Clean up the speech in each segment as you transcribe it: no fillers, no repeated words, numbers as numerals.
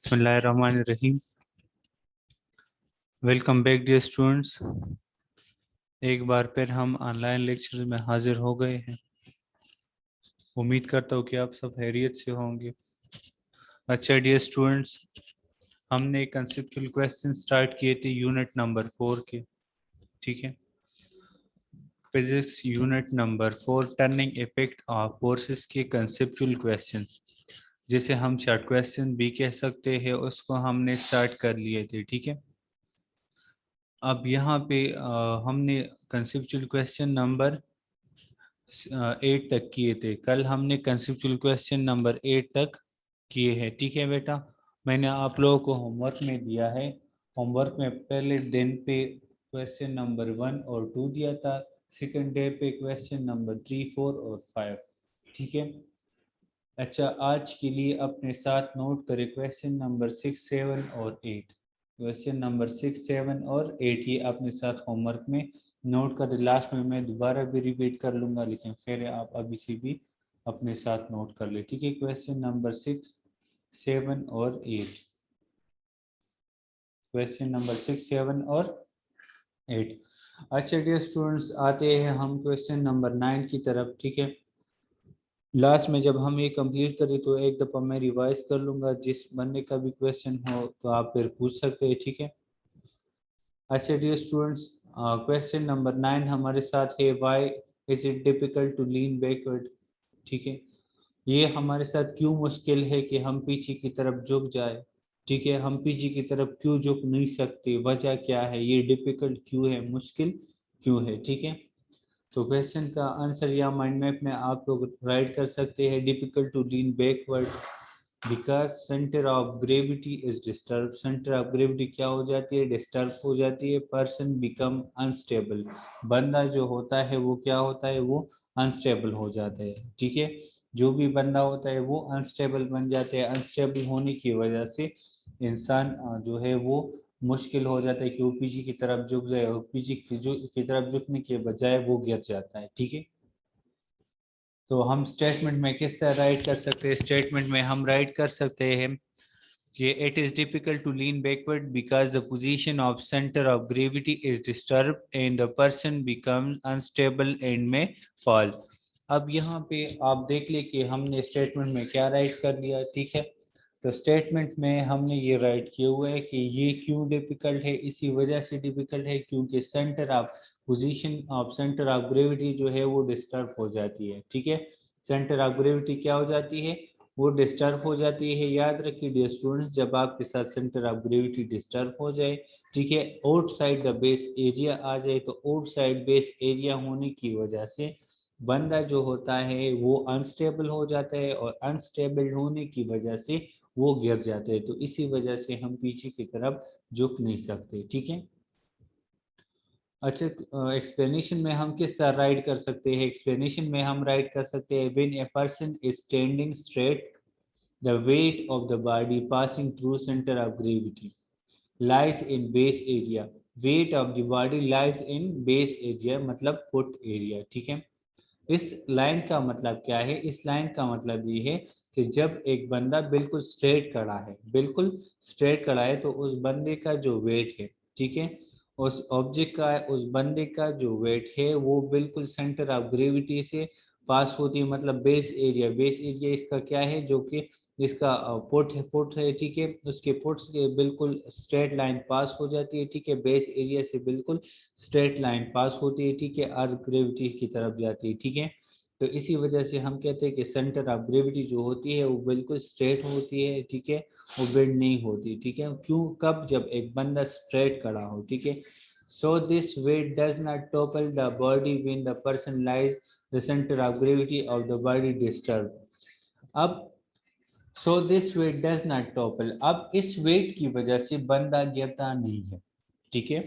बिस्मिल्लाहिर्रहमानिर्रहीम। Welcome back dear students. एक बार फिर हम ऑनलाइन लेक्चर में हाजिर हो गए हैं। उम्मीद करता हूँ कि आप सब खैरियत से होंगे। अच्छा डियर स्टूडेंट्स, हमने कंसेप्चुअल क्वेश्चन स्टार्ट किए थे यूनिट नंबर 4 के। ठीक है, physics unit number 4 turning effect of forces के कंसेप्चुअल क्वेश्चन, जिसे हम शॉर्ट क्वेश्चन भी कह सकते हैं, उसको हमने स्टार्ट कर लिए थे। ठीक है, अब यहाँ पे हमने कंसेप्चुअल क्वेश्चन नंबर 8 तक किए थे। कल हमने कंसेप्चुअल क्वेश्चन नंबर 8 तक किए हैं। ठीक है बेटा, मैंने आप लोगों को होमवर्क में दिया है। होमवर्क में पहले दिन पे क्वेश्चन नंबर 1 और 2 दिया था, सेकंड डे पे क्वेश्चन नंबर 3, 4 और 5। ठीक है, अच्छा आज के लिए अपने साथ नोट करें क्वेश्चन नंबर 6, 7 और 8। क्वेश्चन नंबर 6, 7 और 8 ये अपने साथ होमवर्क में नोट कर। लास्ट में मैं दोबारा भी रिपीट कर लूँगा, लेकिन फिर आप अभी से भी अपने साथ नोट कर ले। ठीक है, क्वेश्चन नंबर 6, 7 और 8। क्वेश्चन नंबर 6, 7 और 8। अच्छा डियर स्टूडेंट्स, आते हैं हम क्वेश्चन नंबर 9 की तरफ। ठीक है, लास्ट में जब हम ये कंप्लीट करें तो एक दफ़ा मैं रिवाइज कर लूँगा। जिस बनने का भी क्वेश्चन हो तो आप फिर पूछ सकते हैं। ठीक है, अच्छा डियर स्टूडेंट्स, क्वेश्चन नंबर 9 हमारे साथ है, why is it difficult to lean backward. ठीक है, ये हमारे साथ क्यों मुश्किल है कि हम पीछे की तरफ झुक जाए। ठीक है, हम पीछे की तरफ क्यों झुक नहीं सकते, वजह क्या है, ये डिफिकल्ट क्यों है, मुश्किल क्यों है। ठीक है, तो क्वेश्चन का आंसर या माइंड मैप में आप लोग राइट कर सकते हैं, difficult to lean backward because centre of gravity is disturb. Centre of gravity क्या हो जाती है, डिस्टर्ब हो जाती है। पर्सन बिकम अनस्टेबल, बंदा जो होता है वो क्या होता है, वो अनस्टेबल हो जाता है। ठीक है, जो भी बंदा होता है वो अनस्टेबल बन जाते हैं। अनस्टेबल होने की वजह से इंसान जो है वो मुश्किल हो जाता है कि वो पीछे की तरफ झुक जाए, और पीछे की तरफ झुकने के बजाय वो गिर जाता है। ठीक है, तो हम स्टेटमेंट में किस तरह राइट कर सकते हैं, स्टेटमेंट में हम राइट कर सकते हैं कि it is difficult to lean backward because the position of centre of gravity is disturb and the person becomes unstable and may fall. अब यहाँ पे आप देख ले कि हमने स्टेटमेंट में क्या राइट कर लिया। ठीक है, तो स्टेटमेंट में हमने ये राइट किया हुआ है कि ये क्यों डिफिकल्ट है, इसी वजह से डिफिकल्ट है क्योंकि centre of position of centre of gravity जो है वो डिस्टर्ब हो जाती है। ठीक है, सेंटर ऑफ ग्रेविटी क्या हो जाती है, वो डिस्टर्ब हो जाती है। याद रखिए डियर स्टूडेंट्स, जब आपके साथ सेंटर ऑफ ग्रेविटी डिस्टर्ब हो जाए, ठीक है, आउटसाइड द बेस एरिया आ जाए, तो आउटसाइड बेस एरिया होने की वजह से बंदा जो होता है वो अनस्टेबल हो जाता है, और अनस्टेबल होने की वजह से वो गिर जाते हैं। तो इसी वजह से हम पीछे की तरफ झुक नहीं सकते। ठीक है, अच्छा एक्सप्लेनेशन में हम किस तरह राइट कर सकते हैं, एक्सप्लेनेशन में हम राइट कर सकते हैं, when a person is standing straight the weight of the body passing through center of gravity lies in base area। weight of the body lies in base area मतलब foot area। ठीक है, इस line का मतलब क्या है, इस line का मतलब ये है कि जब एक बंदा बिल्कुल स्ट्रेट खड़ा है, बिल्कुल स्ट्रेट खड़ा है, तो उस बंदे का जो वेट है, ठीक है, उस ऑब्जेक्ट का, उस बंदे का जो वेट है वो बिल्कुल सेंटर ऑफ ग्रेविटी से पास होती है, मतलब बेस एरिया। बेस एरिया इसका क्या है, जो कि इसका फुट है। ठीक है, उसके फुट से बिल्कुल स्ट्रेट लाइन पास हो जाती है। ठीक है, बेस एरिया से बिल्कुल स्ट्रेट लाइन पास होती है। ठीक है, अर्थ ग्रेविटी की तरफ जाती है। ठीक है, तो इसी वजह से हम कहते हैं कि सेंटर ऑफ ग्रेविटी जो होती है वो बिल्कुल स्ट्रेट होती है। ठीक है, वो बेंड नहीं होती। ठीक है, क्यों, कब, जब एक बंदा स्ट्रेट खड़ा हो। ठीक है, so this weight does not topple the body when the person lies the centre of gravity of the body disturb. अब so this weight does not topple, अब इस वेट की वजह से बंदा गिरता नहीं है। ठीक है,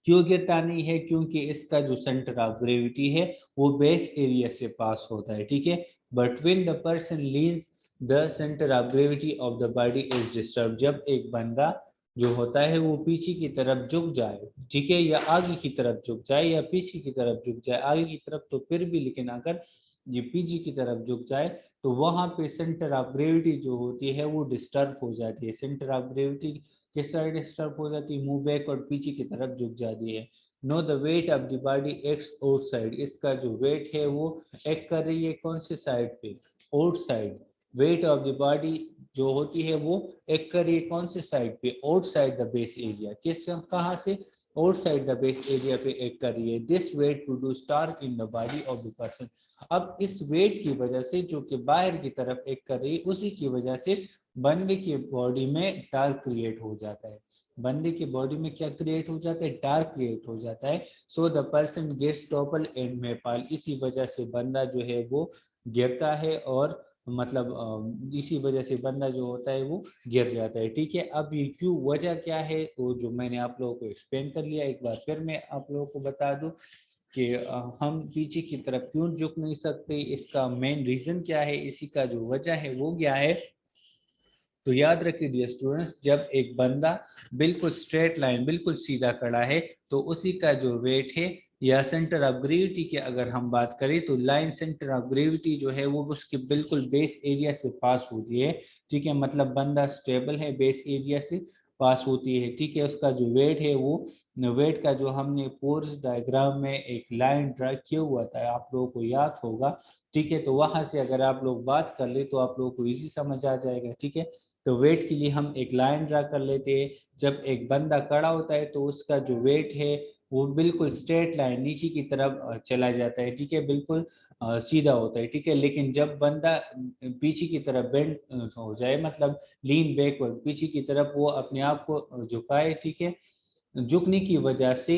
क्यों गिरता नहीं है, क्योंकि इसका जो सेंटर ऑफ ग्रेविटी है वो बेस एरिया से पास होता है। ठीक है, but when the person leans the centre of gravity of the body is disturb, जब एक बंदा जो होता है वो पीछे की तरफ झुक जाए, ठीक है, या आगे की तरफ झुक जाए, या पीछे की तरफ झुक जाए, आगे की तरफ तो फिर भी, लेकिन अगर ये पीछे की तरफ झुक जाए तो वहाँ पे सेंटर ऑफ ग्रेविटी जो होती है वो डिस्टर्ब हो जाती है। सेंटर ऑफ ग्रेविटी किस तरह डिस्टर्ब हो जाती है, मूव बैक और पीछे की तरफ झुक जाती है। Know the weight of the body aches outside, इसका जो वेट है वो एक्ट कर रही है कौन से साइड पे, outside. Weight of the body जो होती है वो एक्ट कर रही है कौन से साइड पे, आउटसाइड द बेस एरिया। किस कहाँ से, आउटसाइड द बेस एरिया पे एक्ट कर रही है। This weight produce torque in the body of the person. अब इस वेट की वजह से जो कि बाहर की तरफ एक्ट कर रही है, उसी की वजह से बंदे की बॉडी में टॉर्क क्रिएट हो जाता है। बंदे की बॉडी में क्या क्रिएट हो जाता है, टॉर्क क्रिएट हो जाता है। So the person gets topple and may fall, इसी वजह से बंदा जो है वो गिरता है और मतलब इसी वजह से बंदा जो होता है वो गिर जाता है। ठीक है, अब ये क्यों, वजह क्या है, वो जो मैंने आप लोगों को एक्सप्लेन कर लिया, एक बार फिर मैं आप लोगों को बता दूं कि हम पीछे की तरफ क्यों झुक नहीं सकते, इसका मेन रीजन क्या है, इसी का जो वजह है वो क्या है। तो याद रखिए डियर स्टूडेंट्स, जब एक बंदा बिल्कुल स्ट्रेट लाइन बिल्कुल सीधा खड़ा है तो उसी का जो वेट है या सेंटर ऑफ ग्रेविटी की अगर हम बात करें तो लाइन सेंटर ऑफ ग्रेविटी जो है वो उसके बिल्कुल बेस एरिया से पास होती है। ठीक है, मतलब बंदा स्टेबल है, बेस एरिया से पास होती है। ठीक है, उसका जो वेट है वो वेट का जो हमने फोर्स डायग्राम में एक लाइन ड्रा किया हुआ था, आप लोगों को याद होगा। ठीक है, तो वहां से अगर आप लोग बात कर ले तो आप लोगों को इजी समझ आ जाएगा। ठीक है, तो वेट के लिए हम एक लाइन ड्रा कर लेते हैं। जब एक बंदा खड़ा होता है तो उसका जो वेट है वो बिल्कुल स्ट्रेट लाइन नीचे की तरफ चला जाता है। ठीक है, बिल्कुल सीधा होता है। ठीक है, लेकिन जब बंदा पीछे की तरफ बेंड हो जाए, मतलब लीन बैकवर्ड, पीछे की तरफ वो अपने आप को झुकाए, ठीक है, झुकने की वजह से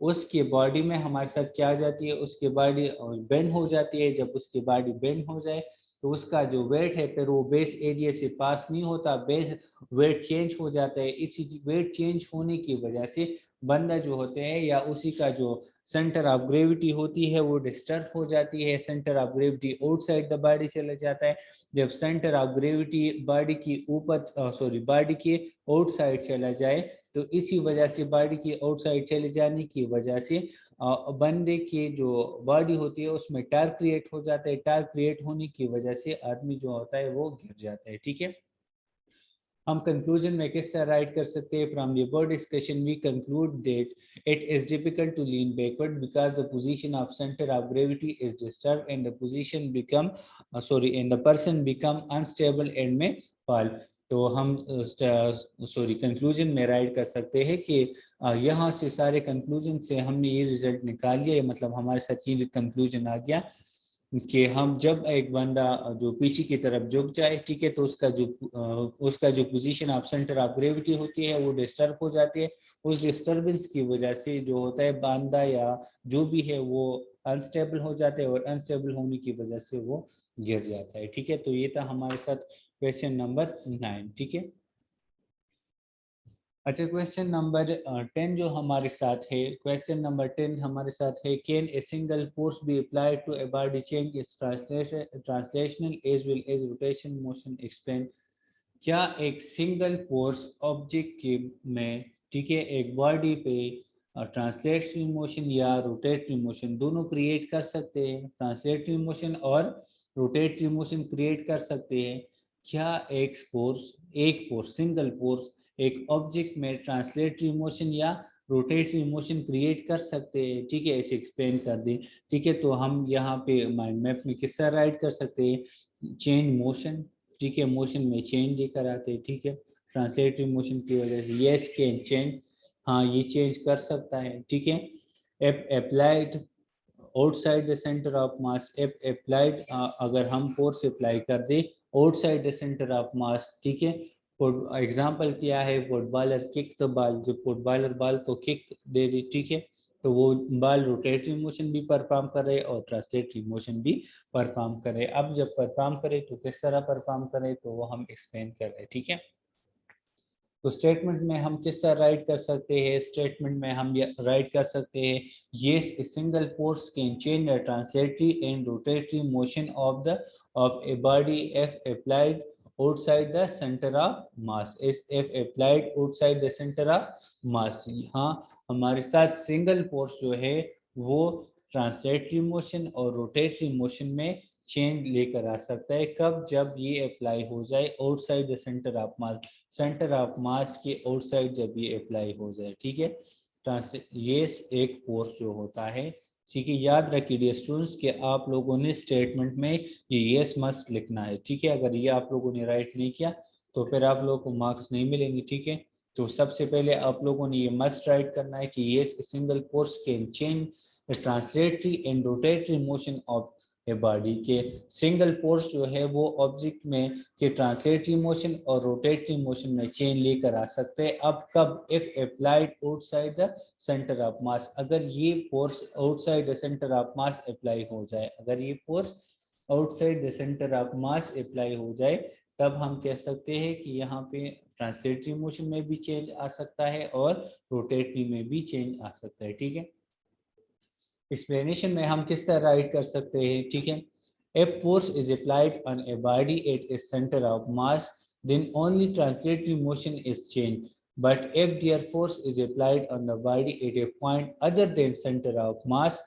उसके बॉडी में हमारे साथ क्या आ जाती है, उसकी बॉडी बेंड हो जाती है। जब उसकी बॉडी बेंड हो जाए तो उसका जो वेट है फिर वो बेस एरिया से पास नहीं होता, बेस वेट चेंज हो जाता है। इसी वेट चेंज होने की वजह से बंदा जो होते हैं या उसी का जो सेंटर ऑफ ग्रेविटी होती है वो डिस्टर्ब हो जाती है। Centre of gravity outside the body चला जाता है। जब सेंटर ऑफ ग्रेविटी बॉडी की ऊपर बॉडी के आउटसाइड चला जाए तो इसी वजह से बॉडी की आउटसाइड चले जाने की वजह से बंदे की जो बॉडी होती है उसमें टार क्रिएट हो जाता है। टार क्रिएट होने की वजह से आदमी जो होता है वो गिर जाता है। ठीक है, हम कंक्लूजन में किस तरह राइट कर सकते हैं, from the above discussion we conclude that it is difficult to lean backward because the position of centre of gravity is disturb and the position become and the person become unstable and may fall. तो हम conclusion में right कर सकते हैं कि यहाँ से सारे कंक्लूजन से हमने ये रिजल्ट निकाल लिया, मतलब हमारे साथ ये कंक्लूजन आ गया कि हम जब एक बंदा जो पीछे की तरफ झुक जाए, ठीक है, तो उसका जो position of centre of gravity होती है वो डिस्टर्ब हो जाती है। उस डिस्टर्बेंस की वजह से जो होता है बंदा या जो भी है वो अनस्टेबल हो जाते हैं और अनस्टेबल होने की वजह से वो गिर जाता है। ठीक है, तो ये था हमारे साथ क्वेश्चन नंबर 9। ठीक है, अच्छा क्वेश्चन नंबर 10 जो हमारे साथ है, क्वेश्चन नंबर 10 हमारे साथ है, can a single force be applied to a body change is translational as well as rotation motion explain. क्या एक सिंगल फोर्स ऑब्जेक्ट के में, ठीक है, एक बॉडी पे ट्रांसलेटरी मोशन या रोटेटरी मोशन दोनों क्रिएट कर सकते हैं, ट्रांसलेटरी मोशन और रोटेटरी मोशन क्रिएट कर सकते हैं। क्या एक फोर्स सिंगल फोर्स एक ऑब्जेक्ट में ट्रांसलेटरी मोशन या रोटेटरी मोशन क्रिएट कर सकते हैं? ठीक है, ऐसे एक्सप्लेन कर दें। ठीक है, तो हम यहाँ पे माइंड मैप में किस तरह राइट कर सकते हैं, चेंज मोशन। ठीक है, मोशन में चेंज लेकर आते हैं। ठीक है, ट्रांसलेटरी मोशन की वजह से यस कैन चेंज, हाँ ये चेंज कर सकता है। ठीक है, app applied outside the centre of mass, app applied अगर हम फोर्स अप्लाई कर दें आउटसाइड द सेंटर ऑफ मास। ठीक है, फॉर एग्जांपल क्या है, फुटबॉलर किक द बॉल, जब फुटबॉलर बॉल को किक दे दी, ठीक है, तो वो बॉल रोटेटरी मोशन भी परफॉर्म कर रहे और ट्रांसलेटरी मोशन भी परफॉर्म करे। अब जब परफॉर्म करे तो किस तरह परफॉर्म करे तो वो हम एक्सप्लेन कर रहे हैं। ठीक है, तो स्टेटमेंट में हम किस तरह राइट कर सकते हैं, स्टेटमेंट में हम राइट कर सकते हैं, ये single force can change the translatory and rotatory motion of a body F applied outside the centre of mass, इस F applied outside the centre of mass. हाँ, हमारे साथ सिंगल फोर्स जो है वो ट्रांसलेटरी मोशन और रोटेटरी मोशन में change लेकर आ सकता है। कब? जब ये अप्लाई हो जाए outside the centre of mass, centre of मास के आउटसाइड जब ये अप्लाई हो जाए, ठीक है। ये एक फोर्स जो होता है, ठीक है। याद रखिए डियर स्टूडेंट्स कि आप लोगों ने स्टेटमेंट में ये यस मस्ट लिखना है, ठीक है। अगर ये आप लोगों ने राइट नहीं किया तो फिर आप लोगों को मार्क्स नहीं मिलेंगे, ठीक है। तो सबसे पहले आप लोगों ने ये मस्ट राइट करना है कि yes single force can change the translatory and rotatory motion of a body, के सिंगल फोर्स जो है वो ऑब्जेक्ट में के ट्रांसलेटरी मोशन और रोटेटरी मोशन में चेंज लेकर आ सकते हैं। अब कब? If applied outside the centre of mass, अगर ये force outside the centre of mass apply हो जाए, अगर ये force outside the centre of mass apply हो जाए, तब हम कह सकते हैं कि यहाँ पे ट्रांसलेटरी मोशन में भी चेंज आ सकता है और रोटेटरी में भी चेंज आ सकता है, ठीक है। एक्सप्लेनेशन में हम किस तरह राइट कर सकते हैं, ठीक है। If force is applied on a body at its center of mass, then only translatory motion is changed. But if their force is applied on the body at a point other than center of mass,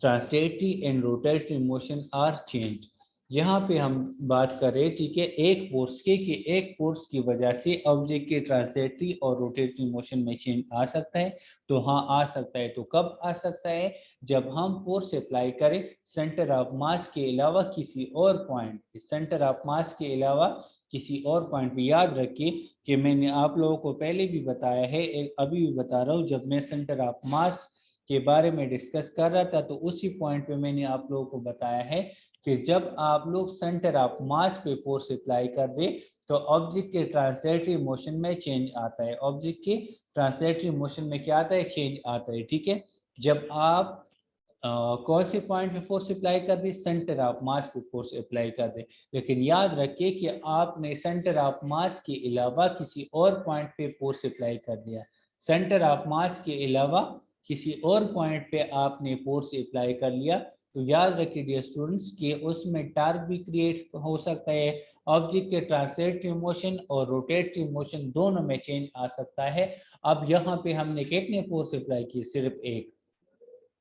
translatory and rotatory motion are changed. यहाँ पे हम बात करें, ठीक है, एक force के कि एक फोर्स की वजह से ऑब्जेक्ट के ट्रांसलेटरी और रोटेटरी मोशन में चेंज आ सकता है। तो हाँ, आ सकता है। तो कब आ सकता है? जब हम फोर्स अप्लाई करें सेंटर ऑफ मास के अलावा किसी और पॉइंट पे, सेंटर ऑफ मास के अलावा किसी और पॉइंट पे। याद रखिए कि मैंने आप लोगों को पहले भी बताया है, अभी भी बता रहा हूँ, जब मैं सेंटर ऑफ मास के बारे में डिस्कस कर रहा था तो उसी पॉइंट पे मैंने आप लोगों को बताया है कि जब आप लोग सेंटर ऑफ मास पे फोर्स अप्लाई कर दे तो ऑब्जेक्ट के ट्रांसलेटरी मोशन में चेंज आता है। ऑब्जेक्ट के ट्रांसलेटरी मोशन में क्या आता है? चेंज आता है, ठीक है। जब आप कौन से पॉइंट पे फोर्स अप्लाई कर दे? सेंटर ऑफ मास पे फोर्स अप्लाई कर दे। लेकिन याद रखिए कि आपने सेंटर ऑफ मास के अलावा किसी और पॉइंट पे फोर्स अप्लाई कर दिया, सेंटर ऑफ मास के अलावा किसी और पॉइंट पे आपने फोर्स अप्लाई कर लिया, तो याद रखिए डियर स्टूडेंट्स कि उसमें टार्क भी क्रिएट हो सकता है। ऑब्जेक्ट के ट्रांसलेटरी मोशन और रोटेटरी मोशन दोनों में चेंज आ सकता है। अब यहाँ पे हमने कितने फोर्स अप्लाई किए? सिर्फ एक,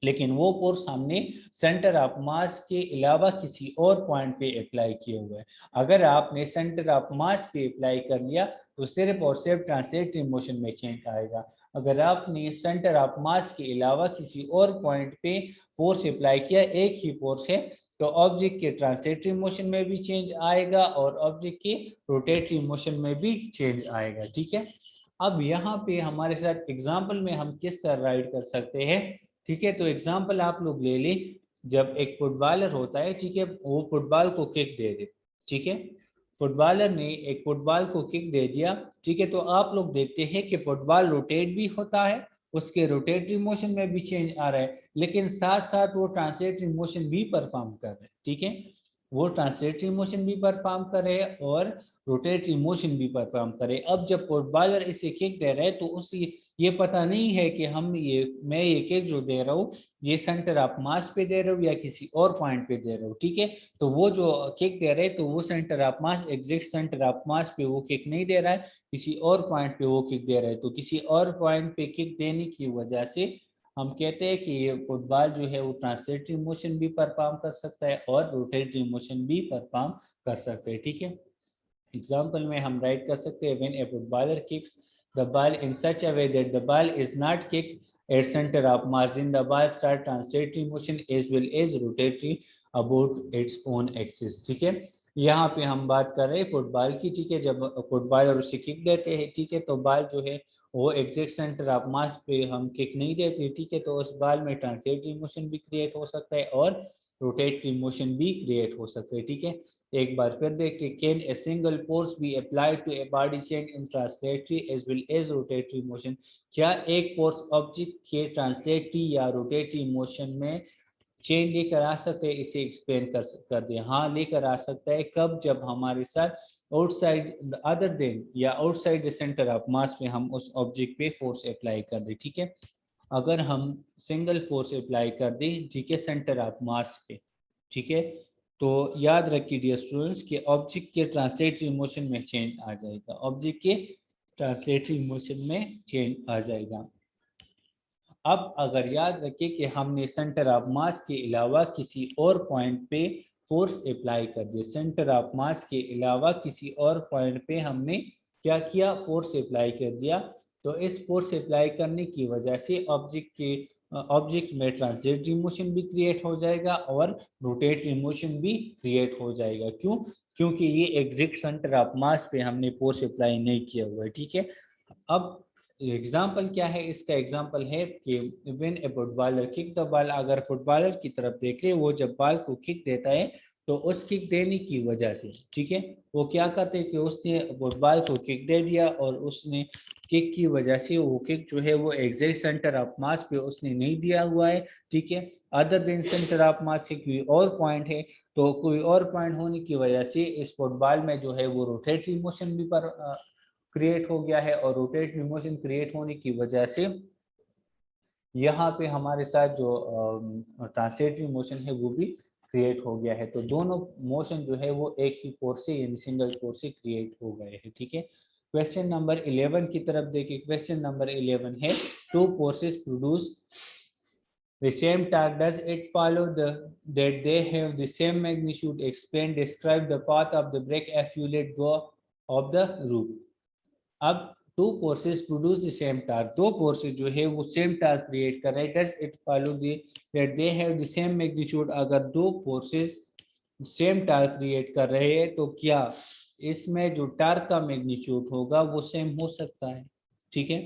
लेकिन वो फोर्स हमने सेंटर ऑफ मास के अलावा किसी और पॉइंट पे अप्लाई किए हुए हैं। अगर आपने सेंटर ऑफ मास पे अप्लाई कर लिया तो सिर्फ और सिर्फ ट्रांसलेटरी मोशन में चेंज आएगा। अगर आपने सेंटर ऑफ मास के अलावा किसी और पॉइंट पे फोर्स अप्लाई किया, एक ही फोर्स है, तो ऑब्जेक्ट के ट्रांसलेटरी मोशन में भी चेंज आएगा और ऑब्जेक्ट के रोटेटरी मोशन में भी चेंज आएगा, ठीक है। अब यहाँ पे हमारे साथ एग्जाम्पल में हम किस तरह राइट कर सकते हैं, ठीक है। तो एग्जाम्पल आप लोग ले लें, जब एक फुटबॉलर होता है, ठीक है, वो फुटबॉल को किक दे दे, ठीक है। फुटबॉलर ने एक फुटबॉल को किक दे दिया, ठीक है। तो आप लोग देखते हैं कि फुटबॉल रोटेट भी होता है, उसके रोटेटरी मोशन में भी चेंज आ रहा है, लेकिन साथ साथ वो ट्रांसलेटरी मोशन भी परफॉर्म कर रहे हैं, ठीक है। वो ट्रांसलेटरी मोशन भी परफॉर्म करे और रोटेटरी मोशन भी परफॉर्म करे। अब जब फुटबॉलर इसे किक दे रहे हैं तो उसी ये पता नहीं है कि मैं ये किक जो दे रहा हूँ ये सेंटर ऑफ मास पे दे रहा हूँ या किसी और पॉइंट पे दे रहा हूँ, ठीक है। तो वो जो किक दे रहे हैं तो वो centre of mass, exact centre of मास पे वो किक नहीं दे रहा है, किसी और पॉइंट पे वो किक दे रहा है। तो किसी और पॉइंट पे किक देने की वजह से हम कहते हैं कि ये फुटबॉल जो है वो ट्रांसलेटरी मोशन भी परफॉर्म कर सकता है और रोटेटरी मोशन भी परफॉर्म कर सकते हैं, ठीक है। एग्जाम्पल में हम राइट कर सकते हैं, when a footballer kicks the ball in such a way that the ball is not kicked at centre of mass, in the ball start translatory motion as well as rotatory about its own axis, ठीक है। यहाँ पे हम बात कर रहे हैं football की, ठीक है। जब फुटबॉलर उसे किक देते हैं, ठीक है, तो बॉल जो है वो एग्जैक्ट सेंटर ऑफ मास पे हम किक नहीं देते, ठीक है। तो उस बॉल में ट्रांसलेटरी मोशन भी क्रिएट हो सकता है और रोटेटरी मोशन भी क्रिएट हो सकता है, ठीक है। एक बार फिर देखिए, can a single force be applied to a body change in translatory as well as rotatory motion, क्या एक फोर्स ऑब्जेक्ट के ट्रांसलेटरी या रोटेटरी मोशन में चेंज लेकर आ सकते हैं? इसे एक्सप्लेन कर दे। हाँ, लेकर आ सकता है। कब? जब हमारे साथ आउटसाइड अदर देन या आउटसाइड द सेंटर ऑफ मास में हम उस ऑब्जेक्ट पे फोर्स अप्लाई कर दे, ठीक है। अगर हम सिंगल फोर्स अप्लाई कर दें, ठीक है, सेंटर ऑफ मास पे, ठीक है, तो याद रखिए डियर स्टूडेंट्स कि ऑब्जेक्ट के ट्रांसलेटरी मोशन में चेंज आ जाएगा, ऑब्जेक्ट के ट्रांसलेटरी मोशन में चेंज आ जाएगा। अब अगर याद रखिए कि हमने सेंटर ऑफ मास के अलावा किसी और पॉइंट पे फोर्स अप्लाई कर दिया, सेंटर ऑफ मास के अलावा किसी और पॉइंट पे हमने क्या किया, फोर्स अप्लाई कर दिया। तो इस फोर्स अप्लाई करने की वजह से ऑब्जेक्ट में ट्रांजिटिव मोशन भी क्रिएट हो जाएगा और रोटेटरी मोशन भी क्रिएट हो जाएगा। क्यों? क्योंकि ये एग्जैक्ट सेंटर ऑफ मास पे हमने फोर्स अप्लाई नहीं किया हुआ है, ठीक है। अब एग्जाम्पल क्या है इसका? एग्जाम्पल है कि when a footballer kick the ball, अगर फुटबॉलर की तरफ देख ले, वो जब बॉल को किक देता है तो उस किक देने की वजह से, ठीक है, वो क्या करते हैं कि उसने फुटबॉल को किक दे दिया और उसने किक की वजह से वो किक जो है वो एग्जैक्ट सेंटर ऑफ मास पे उसने नहीं दिया हुआ है, ठीक है। अदर देन सेंटर ऑफ मास से कोई और पॉइंट है, तो कोई और पॉइंट होने की वजह से इस फुटबॉल में जो है वो रोटेटरी मोशन भी पर क्रिएट हो गया है, और रोटेटरी मोशन क्रिएट होने की वजह से यहाँ पे हमारे साथ जो ट्रांसलेटरी मोशन है वो भी क्रिएट हो गया है। तो दोनों मोशन जो है वो एक ही फोर्स से यानी सिंगल फोर्स से क्रिएट हो गए हैं, ठीक है। क्वेश्चन नंबर 11 की तरफ देखिए। क्वेश्चन नंबर 11 है to forces produce the same torque. Does it follow that they have the same magnitude? Explain, describe the path of the brake if you let go of the rope. अब to forces produce the same torque, दो forces जो है वो same torque create कर रहे हैं। Does it follow that they have the same magnitude? अगर दो फोर्सेस सेम टार्क क्रिएट कर रहे हैं तो क्या इसमें जो टार्क का मैग्नीट्यूड होगा वो सेम हो सकता है, ठीक है।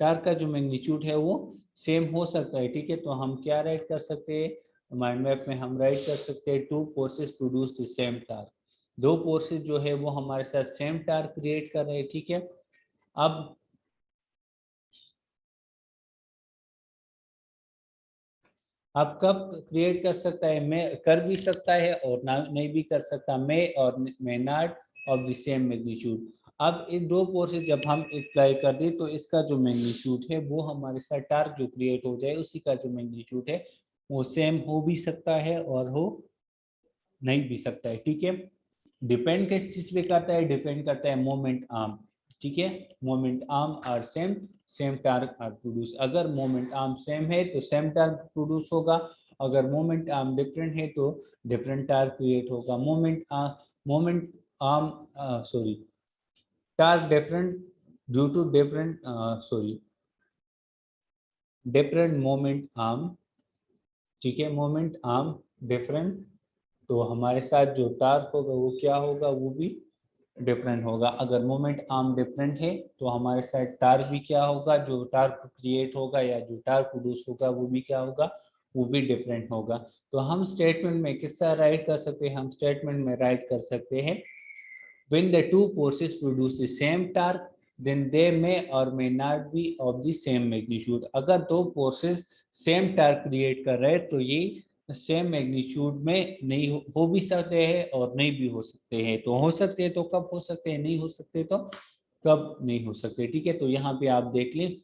टार्क का जो मैग्नीट्यूड है वो सेम हो सकता है, ठीक है। तो हम क्या राइट कर सकते हैं माइंड मैप में? हम राइट कर सकते हैं to forces produce the same torque, दो फोर्सेस जो है वो हमारे साथ सेम टार्क क्रिएट कर रहे हैं, ठीक है। अब कब क्रिएट कर सकता है? मैं कर भी सकता है और ना नहीं भी कर सकता, मैं और may not of the same magnitude. अब ये दो फोर्सेस जब हम अप्लाई कर दें तो इसका जो मैग्नीट्यूड है वो हमारे साथ टार्क जो क्रिएट हो जाए उसी का जो मैग्नीट्यूड है वो सेम हो भी सकता है और हो नहीं भी सकता है, ठीक है। डिपेंड किस चीज पे करता है? डिपेंड करता है मोमेंट आर्म, ठीक है। Moment arm are same, same torque are produce. अगर मोमेंट आर्म सेम है तो सेम टार्क प्रोड्यूस होगा, अगर मोमेंट आर्म डिफरेंट है तो डिफरेंट टार्क क्रिएट होगा। Moment arm sorry torque different due to different moment arm, ठीक है। मोमेंट आर्म डिफरेंट, तो हमारे साथ जो टार्क होगा वो क्या होगा? वो भी डिफरेंट होगा। अगर मोमेंट आर्म डिफरेंट है तो हमारे साथ टार्क भी क्या होगा? जो टार्क क्रिएट होगा या जो टार्क प्रोड्यूस होगा वो भी क्या होगा? वो भी डिफरेंट होगा। तो हम स्टेटमेंट में किस तरह राइट कर सकते हैं? हम स्टेटमेंट में राइट कर सकते हैं when the two forces produce the same torque then they may or may not be of the same magnitude. अगर दो फोर्सेस सेम टार्क क्रिएट कर रहे हैं तो ये सेम मैग्नीट्यूड में नहीं हो भी सकते हैं और नहीं भी हो सकते हैं। तो हो सकते हैं तो कब हो सकते हैं, नहीं हो सकते तो कब नहीं हो सकते, ठीक है। तो यहाँ पे आप देख लें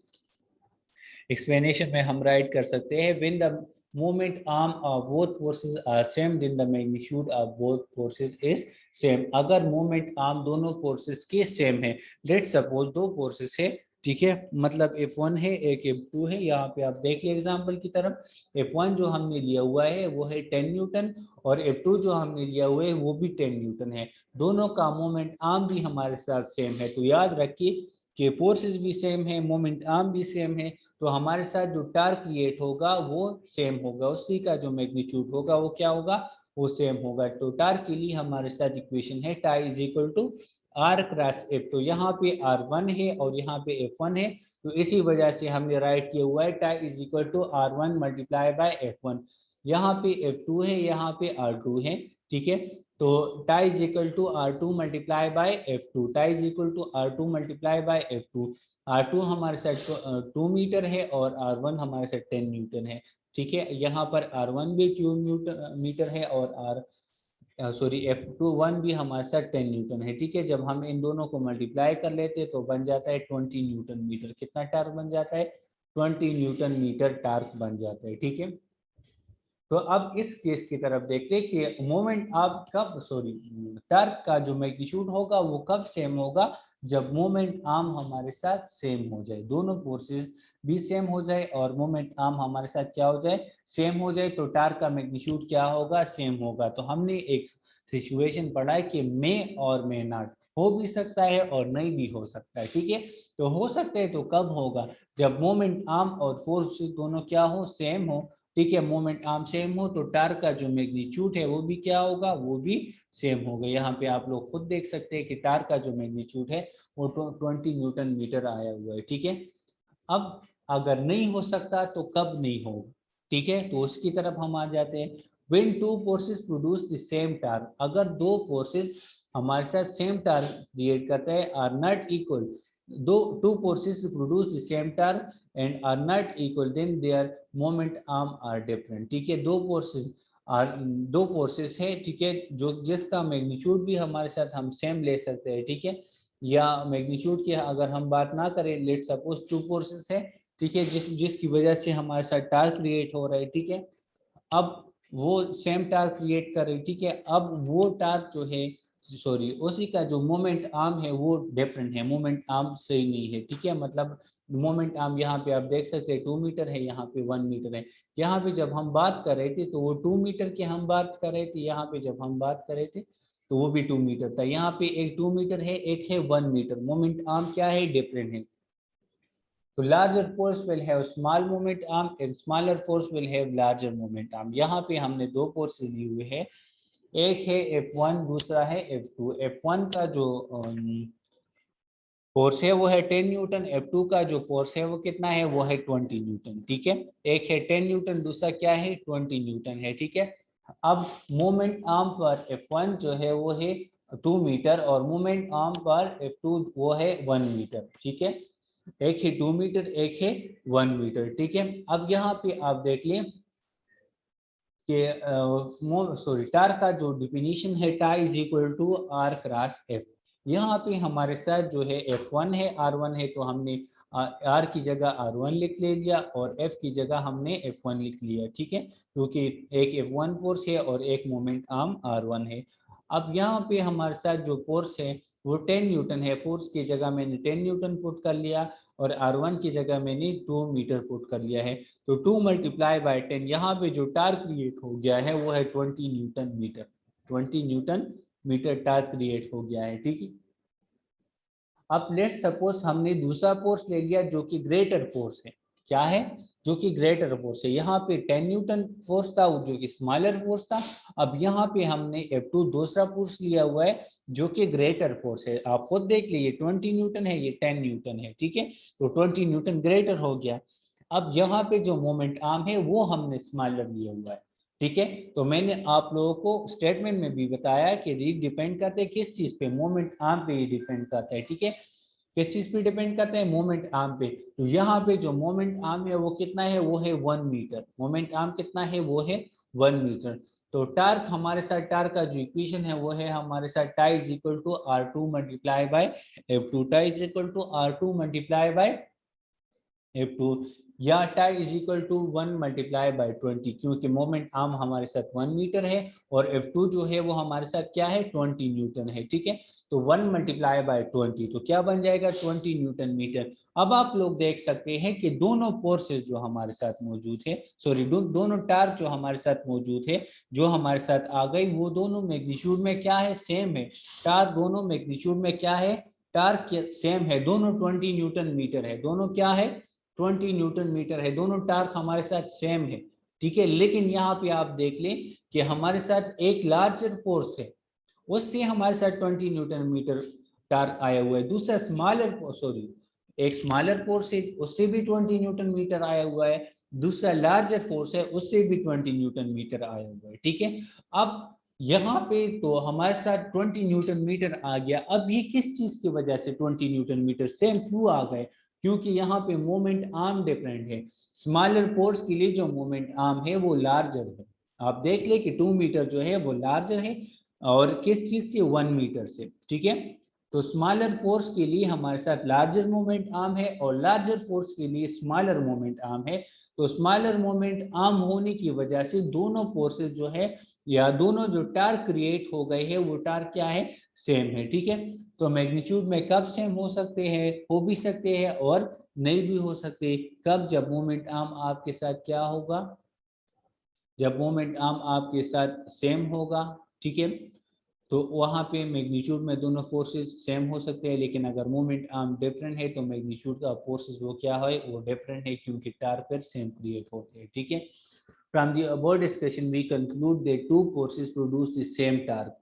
एक्सप्लेनेशन में हम राइट कर सकते हैं when the moment arm of both forces are same then the magnitude of both forces is same. अगर मोमेंट आर्म दोनों फोर्सेस के सेम है, लेट सपोज दो फोर्सेस है, ठीक है, मतलब F1 है एक F2 है। यहाँ पे आप देख लिया एग्जांपल की तरफ, F1 जो हमने लिया हुआ है वो है 10 न्यूटन और F2 जो हमने लिया हुआ है वो भी 10 न्यूटन है। दोनों का मोमेंट आर्म भी हमारे साथ सेम है, तो याद रखिए कि फोर्सेस भी सेम है, मोमेंट आर्म भी सेम है, तो हमारे साथ जो टार्क क्रिएट होगा वो सेम होगा, उसी का जो मैग्नीट्यूड होगा वो क्या होगा? वो सेम होगा। तो टार्क के लिए हमारे साथ इक्वेशन है tau is equal to R cross F. तो यहाँ पे R1 है और यहाँ पे F1 है, तो इसी वजह से हमने राइट किया हुआ है tau is equal to R1 multiply by F1। यहाँ पे F2 है, यहाँ पे R2 है, ठीक है। तो tau is equal to R2 multiply by F2, tau is equal to R2 multiply by F2। R2 हमारे साथ 2 मीटर है और R1 हमारे साथ 10 न्यूटन है, ठीक है। यहाँ पर R1 भी 2 न्यूटन मीटर है और F21 भी हमारे साथ 10 न्यूटन है, ठीक है। जब हम इन दोनों को मल्टीप्लाई कर लेते हैं तो बन जाता है 20 न्यूटन मीटर। कितना टार्क बन जाता है? 20 न्यूटन मीटर टार्क बन जाता है, ठीक है। तो अब इस केस की तरफ देखते हैं कि मोमेंट आप कब टर्क का जो मैग्नीट्यूड होगा वो कब सेम होगा, जब मोमेंट आर्म हमारे साथ सेम हो जाए, दोनों फोर्सेस भी सेम हो जाए और मोमेंट आर्म हमारे साथ क्या हो जाए, सेम हो जाए, तो टर्क का मैग्नीट्यूड क्या होगा, सेम होगा। तो हमने एक सिचुएशन पढ़ा है कि मे और मे नॉट, हो भी सकता है और नहीं भी हो सकता है, ठीक है। तो हो सकता है तो कब होगा, जब मोमेंट आर्म और फोर्स दोनों क्या हो, सेम हो, ठीक है। मोमेंट आर्म सेम हो तो टार्क का जो मैग्नीट्यूड है वो भी क्या होगा, वो भी सेम होगा। यहाँ पे आप लोग खुद देख सकते हैं कि टार्क का जो मैग्नीट्यूड है वो 20 न्यूटन मीटर आया हुआ है, ठीक है। अब अगर नहीं हो सकता तो कब नहीं होगा, ठीक है, तो उसकी तरफ हम आ जाते हैं। When two forces produce the same torque, अगर दो फोर्सेस हमारे साथ सेम टार्क क्रिएट करते हैं, आर नॉट इक्वल, दो two forces produce the same torque and are not equal, then their moment arm are different, ठीक है। दो फोर्सेस है, ठीक है, जो जिसका मैग्नीट्यूड भी हमारे साथ हम सेम ले सकते हैं, ठीक है, या मैग्नीट्यूड की अगर हम बात ना करें, लेट सपोज टू फोर्सेस है, ठीक है, जिसकी वजह से हमारे साथ टार्क क्रिएट हो रहा है, ठीक है। अब वो सेम टार्क क्रिएट कर रही, ठीक है। अब वो टार्क जो है, उसी का जो मोमेंट आर्म है वो डिफरेंट है, मोमेंट आर्म सही नहीं है, ठीक है। मतलब मोमेंट आर्म यहाँ पे आप देख सकते हैं 2 मीटर है, यहाँ पे 1 मीटर है। यहाँ पे जब हम बात कर रहे थे तो वो 2 मीटर की हम बात कर रहे थे, यहाँ पे जब हम बात कर रहे थे तो वो भी 2 मीटर था। यहाँ पे एक 2 मीटर है, एक है 1 मीटर, मोमेंट आर्म क्या है, डिफरेंट है। तो larger force will have small moment arm and smaller force will have larger moment arm। यहाँ पे हमने दो फोर्सेस लिए हुए हैं, एक है F1, दूसरा है F2। F1 का जो फोर्स है वो है 10 न्यूटन, F2 का जो फोर्स है वो कितना है, वो है 20 न्यूटन, ठीक है। एक है 10 न्यूटन, दूसरा क्या है, 20 न्यूटन है, ठीक है। अब मोमेंट आर्म पर F1 जो है वो है 2 मीटर और मोमेंट आर्म पर F2 वो है 1 मीटर, ठीक है। एक है 2 मीटर, एक है 1 मीटर, ठीक है। अब यहाँ पे आप देख लें कि टार का जो डिफिनीशन है, tau is equal to R cross F. यहाँ पे हमारे साथ जो है F1 है, R1 है, तो हमने आर की जगह R1 लिख ले लिया और F की जगह हमने F1 लिख लिया, ठीक है, क्योंकि एक F1 फोर्स है और एक मोमेंट आर्म R1 है। अब यहाँ पे हमारे साथ जो फोर्स है वो 10 न्यूटन है, फोर्स की जगह मैंने 10 न्यूटन पुट कर लिया और R1 की जगह मैंने 2 मीटर पुट कर लिया है। तो 2 मल्टीप्लाई बाय 10, यहाँ पे जो टार्क क्रिएट हो गया है वो है 20 newton metre, 20 newton metre torque create हो गया है, ठीक है। अब लेट सपोज हमने दूसरा फोर्स ले लिया जो कि ग्रेटर फोर्स है, क्या है, जो कि ग्रेटर फोर्स है। यहाँ पे 10 न्यूटन फोर्स था जो कि स्मॉलर फोर्स था। अब यहाँ पे हमने F2 दूसरा फोर्स लिया हुआ है जो कि ग्रेटर फोर्स है। आप खुद देख लीजिए 20 न्यूटन है, ये 10 न्यूटन है, ठीक है, तो 20 न्यूटन ग्रेटर हो गया। अब यहाँ पे जो मोमेंट आर्म है वो हमने स्मॉलर लिया हुआ है, ठीक है। तो मैंने आप लोगों को स्टेटमेंट में भी बताया कि ये डिपेंड करते हैं किस चीज पे, मोमेंट आर्म पे ये डिपेंड करता है, ठीक है। किस चीज पे डिपेंड करते हैं, मोमेंट आर्म पे। तो यहाँ पे जो मोमेंट आर्म है वो कितना है, वो है 1 मीटर, मोमेंट आर्म कितना है, वो है 1 मीटर। तो टार्क हमारे साथ, टार्क का जो इक्वेशन है वो है हमारे साथ tau is equal to R2 multiply by F2, tau is equal to R2 multiply by F2, या tau is equal to 1 multiply by 20, क्योंकि मोमेंट आर्म हमारे साथ 1 मीटर है और F2 जो है वो हमारे साथ क्या है, 20 न्यूटन है, ठीक है। तो 1 मल्टीप्लाई बाय 20 तो क्या बन जाएगा, 20 न्यूटन मीटर। अब आप लोग देख सकते हैं कि दोनों फोर्सेस जो हमारे साथ मौजूद है, दोनों टार्क जो हमारे साथ मौजूद है, जो हमारे साथ आ गई, वो दोनों मैग्नीट्यूड में क्या है, सेम है। टार्क दोनों मैग्नीट्यूड में क्या है, टार्क सेम है, दोनों 20 न्यूटन मीटर है, दोनों क्या है, 20 न्यूटन मीटर है, दोनों टार्क हमारे साथ सेम है, ठीक है। लेकिन यहाँ पे आप देख लें कि हमारे साथ एक लार्जर फोर्स है, उससे हमारे साथ 20 न्यूटन मीटर टार्क आया हुआ है। दूसरा एक स्मॉलर फोर्स है, उससे भी 20 न्यूटन मीटर आया हुआ है। दूसरा लार्जर फोर्स है, उससे भी 20 न्यूटन मीटर आया हुआ है, ठीक है। अब यहाँ पे तो हमारे साथ 20 न्यूटन मीटर आ गया। अब ये किस चीज की वजह से 20 न्यूटन मीटर सेम क्यों आ गए, क्योंकि यहाँ पे मोमेंट आर्म डिफरेंट है। स्मॉलर फोर्स के लिए जो मोमेंट आर्म है वो लार्जर है। आप देख ले कि 2 मीटर जो है वो लार्जर है और किस चीज से, 1 मीटर से, ठीक है। तो स्मॉलर फोर्स के लिए हमारे साथ लार्जर मोमेंट आर्म है और लार्जर फोर्स के लिए स्मॉलर मोमेंट आर्म है। तो स्मॉलर मोमेंट आर्म होने की वजह से दोनों फोर्सेस जो है या दोनों जो टार्क क्रिएट हो गए हैं वो टार्क क्या है, सेम है। ठीक है, तो मैग्नीट्यूड में कब सेम हो सकते हैं, हो भी सकते हैं और नहीं भी हो सकते। कब, जब मोमेंट आर्म आपके साथ क्या होगा, जब मोमेंट आर्म आपके साथ सेम होगा। ठीक है, तो वहाँ पे मैग्नीट्यूड में दोनों फोर्सेस सेम हो सकते हैं, लेकिन अगर मोमेंट आर्म डिफरेंट है तो मैग्नीट्यूड का फोर्सेस वो क्या है, वो डिफरेंट है, क्योंकि टार्क पर सेम क्रिएट होते हैं। ठीक है, from the above discussion we conclude that two forces produce the same torque,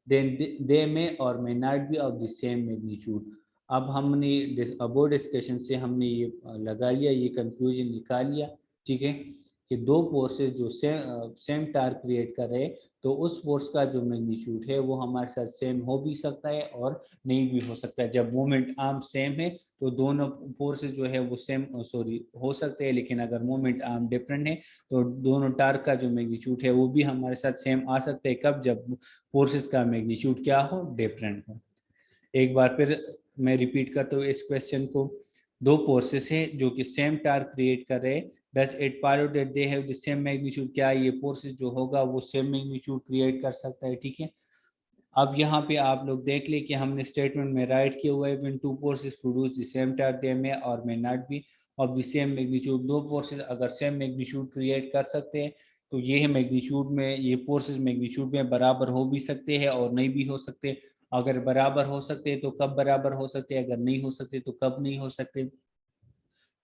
then they may और may not be of the same magnitude. अब हमने अबव डिस्कशन से हमने ये लगा लिया, ये कंक्लूजन निकाल लिया। ठीक है, कि दो फोर्सेस जो सेम टार्क क्रिएट कर रहे हैं, तो उस फोर्स का जो मैग्नीट्यूड है वो हमारे साथ सेम हो भी सकता है और नहीं भी हो सकता है। जब मोमेंट आर्म सेम है तो दोनों फोर्सेस जो है वो सेम हो सकते हैं, लेकिन अगर मोमेंट आर्म डिफरेंट है तो दोनों टार्क का जो मैग्नीट्यूड है वो भी हमारे साथ सेम आ सकते हैं। कब, जब फोर्सेस का मैग्नीट्यूड क्या हो, डिफरेंट हो। एक बार फिर मैं रिपीट करता हूँ इस क्वेश्चन को। दो फोर्सेस है जो कि सेम टार्क क्रिएट कर रहे हैं, does it follow that they have the same magnitude, क्या ये फोर्सेस जो होगा वो सेम मैग्नीट्यूड क्रिएट कर सकता है। ठीक है, अब यहाँ पे आप लोग देख ले कि हमने स्टेटमेंट में राइट किया हुआ है, when two forces produce the same torque they may और may not be of the same magnitude. दो फोर्सेस अगर सेम मैग्नीट्यूड क्रिएट कर सकते हैं तो ये है मैग्नीट्यूड में, ये फोर्सेस मैग्नीट्यूड में बराबर हो भी सकते हैं और नहीं भी हो सकते। अगर बराबर हो सकते हैं तो कब बराबर हो सकते हैं, अगर नहीं हो सकते तो कब नहीं हो सकते।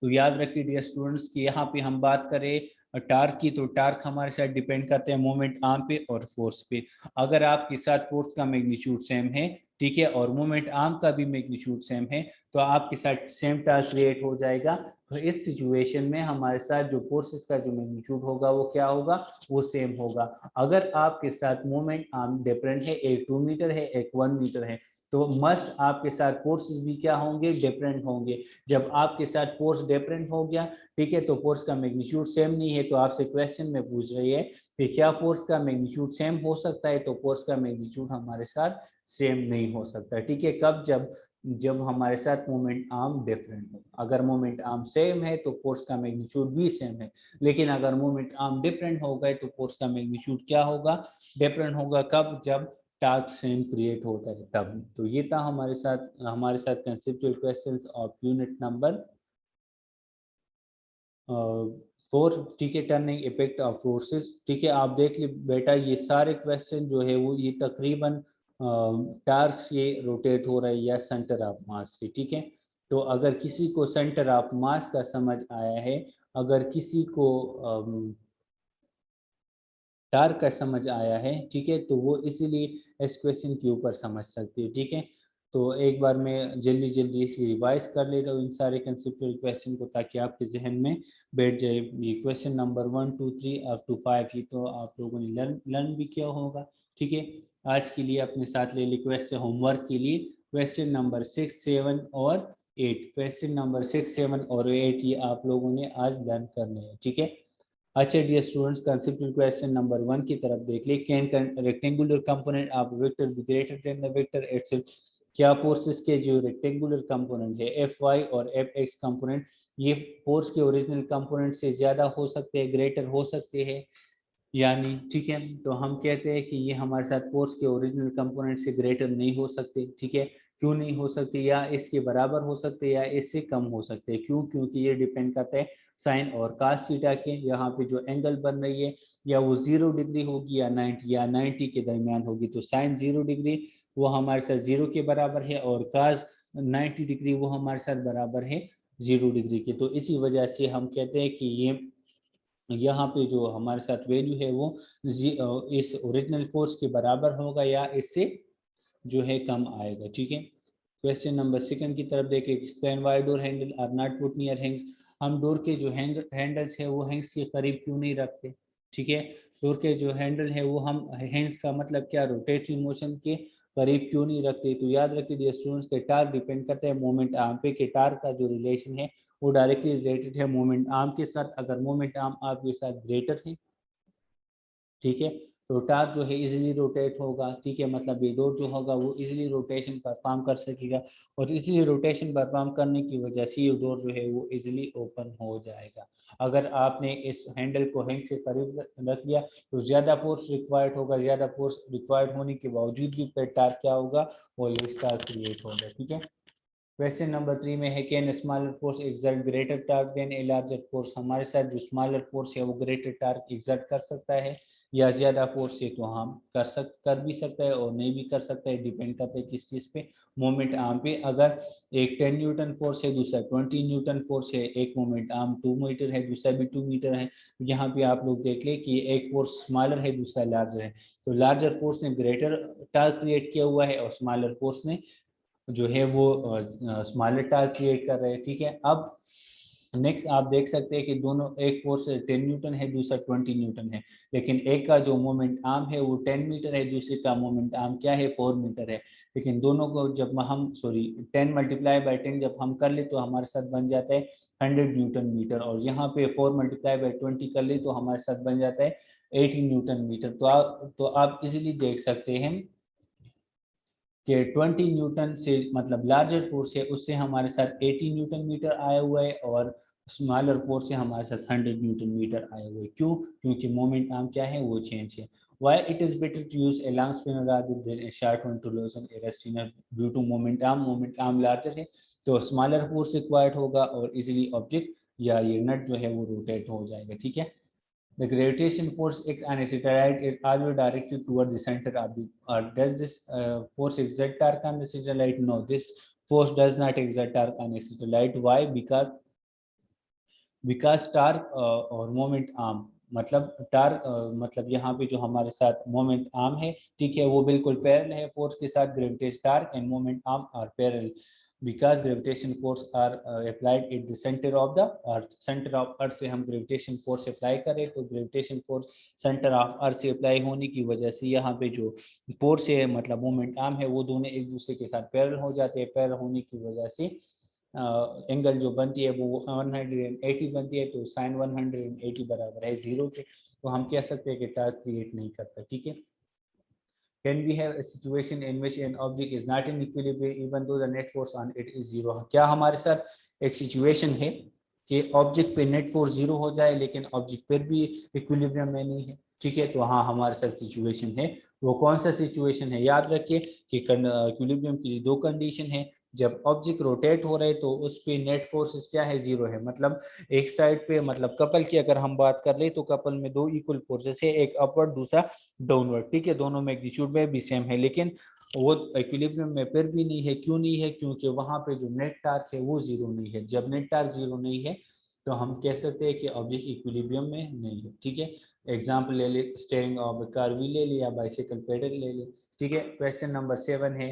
तो याद रखिए डियर स्टूडेंट्स कि यहाँ पे हम बात करें टार्क की, तो टार्क हमारे साथ डिपेंड करते हैं मोमेंट आर्म पे और फोर्स पे। अगर आपके साथ फोर्स का मैग्नीट्यूड सेम है, ठीक है, और मोमेंट आर्म का भी मैग्नीट्यूड सेम है, तो आपके साथ सेम टार्क क्रिएट हो जाएगा। तो इस सिचुएशन में हमारे साथ जो फोर्सेस का जो मैग्नीट्यूड होगा वो क्या होगा, वो सेम होगा। अगर आपके साथ मोमेंट आर्म डिफरेंट है, एक 2 मीटर है, एक 1 मीटर है, तो मस्ट आपके साथ फोर्सेस भी क्या होंगे, डिफरेंट होंगे। जब आपके साथ फोर्स डिफरेंट हो गया, ठीक है, तो फोर्स का मैग्नीट्यूड सेम नहीं है, तो आपसे क्वेश्चन में पूछ रही है कि क्या फोर्स का मैग्नीट्यूड सेम हो सकता है, तो फोर्स का मैग्नीट्यूड हमारे साथ सेम नहीं हो सकता। ठीक है, कब, जब जब हमारे साथ मोमेंट आर्म डिफरेंट हो। अगर मोमेंट आर्म सेम है तो फोर्स का मैग्नीट्यूड भी सेम है, लेकिन अगर मोमेंट आर्म डिफरेंट हो गए तो फोर्स का मैग्नीट्यूड क्या होगा, डिफरेंट होगा। कब, जब टास्क सेम क्रिएट होता है तब। तो ये था हमारे साथ conceptual questions of unit number 4। ठीक है, टर्निंग इफेक्ट ऑफ फोर्सेस। ठीक है, आप देख ली बेटा ये सारे क्वेश्चन जो है वो ये तकरीबन टार्क से रोटेट हो रहा है या सेंटर ऑफ मास से। ठीक है, तो अगर किसी को सेंटर ऑफ मास का समझ आया है, अगर किसी को टार्क का समझ आया है, ठीक है, तो वो इसीलिए इस क्वेश्चन के ऊपर समझ सकती है। ठीक है, तो एक बार मैं जल्दी जल्दी इसकी रिवाइज कर लेता हूँ इन सारे कंसेप्चुअल क्वेश्चन को, ताकि आपके जहन में बैठ जाए। ये क्वेश्चन नंबर 1 2 3 अप टू 5 ये तो आप लोगों ने लर्न भी किया होगा। ठीक है, आज के लिए अपने साथ ले ली क्वेश्चन होमवर्क के लिए क्वेश्चन नंबर 6 7 और 8। क्वेश्चन नंबर 6 7 और 8 ये आप लोगों ने आज लर्न करने हैं। ठीक है, अच्छा dear students, conceptual question number 1 की तरफ देख ले। Can rectangular component of vector be greater than the vector itself. क्या फोर्सेस के जो रेक्टेंगुलर कंपोनेंट है एफ वाई और एफ एक्स कंपोनेंट, ये फोर्स के ओरिजिनल कंपोनेंट से ज्यादा हो सकते हैं, ग्रेटर हो सकते हैं यानी। ठीक है, तो हम कहते हैं कि ये हमारे साथ फोर्स के ओरिजिनल कंपोनेंट से ग्रेटर नहीं हो सकते। ठीक है, क्यों नहीं हो सकते, या इसके बराबर हो सकते या इससे कम हो सकते। क्यों, क्योंकि ये डिपेंड करता है साइन और कास थीटा के। यहाँ पे जो एंगल बन रही है या वो 0 डिग्री होगी या 90 के दरमियान होगी, तो साइन 0 डिग्री वो हमारे साथ 0 के बराबर है और कास 90 डिग्री वो हमारे साथ बराबर है 0 डिग्री के। तो इसी वजह से हम कहते हैं कि ये यहाँ पे जो हमारे साथ वैल्यू है वो इस ओरिजिनल फोर्स के बराबर होगा या इससे जो है कम आएगा। ठीक है, क्वेश्चन नंबर 2 की तरफ देखें। Explain why door handle are not put near hinges. हम डोर के जो हैंडल्स है वो हैंग्स के करीब क्यों नहीं रखते। ठीक है, डोर के जो हैंडल है वो हम हैंग्स का मतलब क्या, रोटेटरी मोशन के करीब क्यों नहीं रखते। तो याद रखिए डियर स्टूडेंट्स के टार्क डिपेंड करते हैं मोमेंट आर्म पे, के टार्क का जो रिलेशन है वो डायरेक्टली रिलेटेड है मोमेंट आर्म के साथ। अगर मोमेंट आर्म आपके साथ ग्रेटर है, ठीक है, तो टार्क जो है इजीली रोटेट होगा, ठीक है, मतलब ये डोर जो होगा वो इजीली रोटेशन परफॉर्म कर सकेगा और इजीली रोटेशन परफॉर्म करने की वजह से ये डोर जो है वो इजीली ओपन हो जाएगा। अगर आपने इस हैंडल को हैंड से करीब रख लिया तो ज़्यादा फोर्स रिक्वायर्ड होगा, ज़्यादा फोर्स रिक्वायर्ड होने के बावजूद भी फिर टार्क क्या होगा, वो लेस टार्क क्रिएट होगा, ठीक है। क्वेश्चन नंबर 3 में है can smaller force exert greater torque than a larger force. हमारे साथ जो स्मॉलर फोर्स है वो ग्रेटर टार्क एक्सर्ट कर सकता है या ज़्यादा फोर्स से तो हम कर भी सकता है और नहीं भी कर सकता है, डिपेंड करता है किस चीज़ पे, मोमेंट आर्म पे। अगर एक 10 न्यूटन फोर्स है, दूसरा 20 न्यूटन फोर्स है, एक मोमेंट आर्म 2 मीटर है, दूसरा भी 2 मीटर है, यहाँ पे आप लोग देख ले कि एक फोर्स स्मॉलर है, दूसरा लार्जर है, तो लार्जर फोर्स ने ग्रेटर टार्क क्रिएट किया हुआ है और स्मॉलर फोर्स ने जो है वो स्मॉलर टार्क क्रिएट कर रहे हैं, ठीक है। अब नेक्स्ट आप देख सकते हैं कि दोनों, एक फोर्स 10 न्यूटन है, दूसरा 20 न्यूटन है, लेकिन एक का जो मोमेंट आर्म है वो 10 मीटर है, दूसरे का मोमेंट आर्म क्या है, 4 मीटर है। लेकिन दोनों को जब हम 10 मल्टीप्लाई बाई 10 जब हम कर ले तो हमारे साथ बन जाता है 100 न्यूटन मीटर, और यहाँ पे 4 मल्टीप्लाई बाई 20 कर ले तो हमारे साथ बन जाता है 80 न्यूटन मीटर। तो आप इजीली देख सकते हैं कि 20 न्यूटन से मतलब लार्जर फोर्स है उससे हमारे साथ 80 न्यूटन मीटर आया हुआ है और स्मॉलर फोर्स से हमारे साथ 100 न्यूटन मीटर आए हुए। क्यों? क्योंकि मोमेंट आर्म क्या है, वो चेंज है। Why it is better to use a long spinner rather than a short one to loosen a retainer due to moment arm larger है तो स्मॉलर फोर्स रिक्वायर्ड होगा और इजीली ऑब्जेक्ट या ये नट जो है वो रोटेट हो जाएगा, ठीक है। The gravitation force act on a satellite is always directed toward the center of the Earth. Does this force exert torque on the satellite? No, this force does not exert torque on a satellite. Why? Because torque और moment arm मतलब torque मतलब यहाँ पे जो हमारे साथ moment arm है, ठीक है, वो बिल्कुल पैरेलल है फोर्स के साथ। Gravitation torque and moment arm are parallel because gravitation force are applied at the centre of the earth. Centre of earth से हम ग्रेविटेशन फोर्स अप्लाई करें तो gravitation force centre of earth से apply होने की वजह से यहाँ पे जो फोर्स है मतलब मोमेंट आर्म है वो दोनों एक दूसरे के साथ पैरेलल हो जाते हैं। पैरेलल होने की वजह से एंगल जो बनती है वो 180 बनती है, तो साइन 180 बराबर है 0 के, तो हम कह सकते हैं कि टार्क क्रिएट नहीं करता, ठीक है। Can we have a situation in which an object is not in equilibrium even though the net force on it is 0? क्या हमारे साथ एक सिचुएशन है कि ऑब्जेक्ट पे नेट फोर्स 0 हो जाए लेकिन ऑब्जेक्ट फिर भी इक्विलिब्रियम में नहीं है, ठीक है, तो हाँ हमारे साथ सिचुएशन है। वो कौन सा सिचुएशन है? याद रखिए कि इक्विलिब्रियम की दो कंडीशन है। जब ऑब्जेक्ट रोटेट हो रहे तो उस पे नेट फोर्स क्या है, 0 है। मतलब एक साइड पे मतलब कपल की अगर हम बात कर ले तो कपल में दो इक्वल फोर्सेस है, एक अपवर्ड दूसरा डाउनवर्ड, ठीक है, दोनों मैग्नीट्यूड में भी सेम है, लेकिन वो इक्विलिब्रियम में फिर भी नहीं है। क्यों नहीं है? क्योंकि वहां पे जो नेट टार्क है वो 0 नहीं है। जब नेट टार्क 0 नहीं है तो हम कह सकते हैं कि ऑब्जेक्ट इक्विलिब्रियम में नहीं है, ठीक है। एग्जाम्पल ले ले, स्टेयरिंग ऑफ कार व्हील ले लिया, बाइसाइकिल पेडल ले ले, ठीक है। क्वेश्चन नंबर 7 है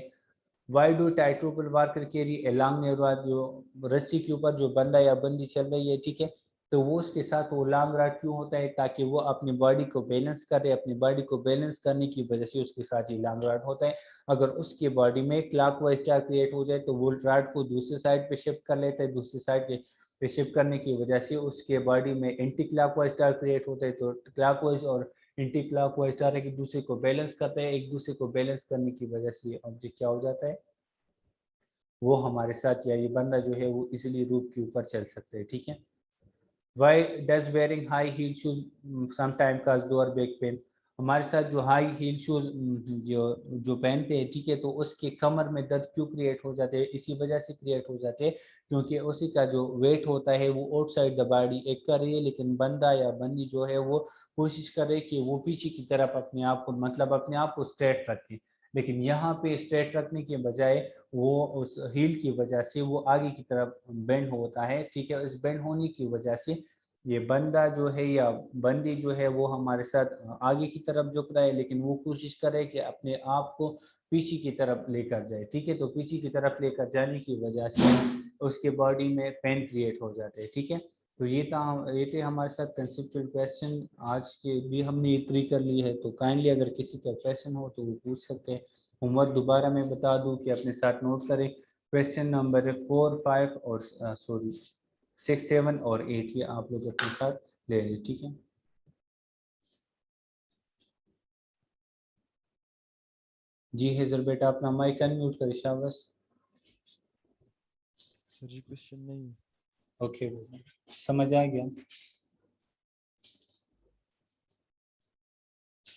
why do tightrope worker carry a long net rod. जो रस्सी के ऊपर जो बंदा या बंदी चल रही है, ठीक है, तो वो उसके साथ वो लॉन्ग रॉड क्यों होता है? ताकि वो अपनी बॉडी को बैलेंस करे। अपनी बॉडी को बैलेंस करने की वजह से उसके साथ ये लॉन्ग रॉड होता है। अगर उसके बॉडी में क्लॉकवाइज चार्ज क्रिएट हो जाए तो वो रॉड को दूसरी साइड पे शिफ्ट कर लेता है, दूसरी साइड पे शिफ्ट करने की वजह से उसके बॉडी में एंटी क्लॉकवाइज चार्ज क्रिएट होता है। तो क्लॉकवाइज और एंटी क्लॉकवाइज चार्ज एक दूसरे को बैलेंस करते हैं। एक दूसरे को बैलेंस करने की वजह से ऑब्जेक्ट क्या हो जाता है, वो हमारे साथ या ये बंदा जो है वो इजीली रूप के ऊपर चल सकते हैं, ठीक है। Why does wearing high heel shoes sometime cause lower back pain. हमारे साथ जो हाई हील शूज जो जो पहनते हैं, ठीक है, तो उसके कमर में दर्द क्यों क्रिएट हो जाते हैं? इसी वजह से क्रिएट हो जाते हैं क्योंकि उसी का जो वेट होता है वो आउटसाइड द बॉडी एक कर रही है, लेकिन बंदा या बंदी जो है वो कोशिश करे कि वो पीछे की तरफ अपने आप को मतलब अपने आप को स्ट्रेट रखें। लेकिन यहाँ पे स्ट्रेट रखने के बजाय वो उस हील की वजह से वो आगे की तरफ बेंड होता है, ठीक है। इस बेंड होने की वजह से ये बंदा जो है या बंदी जो है वो हमारे साथ आगे की तरफ झुक रहा है, लेकिन वो कोशिश करे कि अपने आप को पीछे की तरफ लेकर जाए, ठीक है। तो पीछे की तरफ लेकर जाने की वजह से उसके बॉडी में पेन क्रिएट हो जाते हैं, ठीक है। तो ये थे हमारे साथ कंसेप्चुअल क्वेश्चन। आज के भी हमने ये कर ली है, तो काइंडली अगर किसी का क्वेश्चन हो तो वो पूछ सकते हैं। होमवर्क दोबारा मैं बता दूं कि अपने साथ नोट करें। क्वेश्चन नंबर 4, 5 और 6, 7 और 8 ये आप लोग अपने साथ ले लें, ठीक है। जी हेजर बेटा अपना माइक अनम्यूट करें शाबाश। सर जी क्वेश्चन नहीं। ओके समझ आ गया।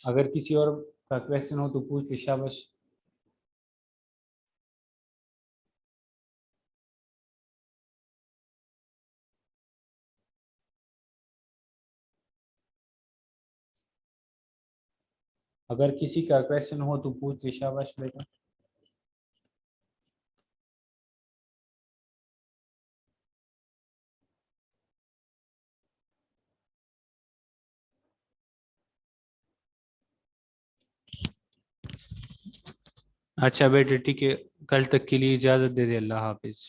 अगर किसी और का क्वेश्चन हो तो पूछ ले शाबाश। अगर किसी का क्वेश्चन हो तो पूछ ले शाबाश बेटा। अच्छा बेटे ठीक है, कल तक के लिए इजाज़त दे दे, अल्लाह हाफिज़।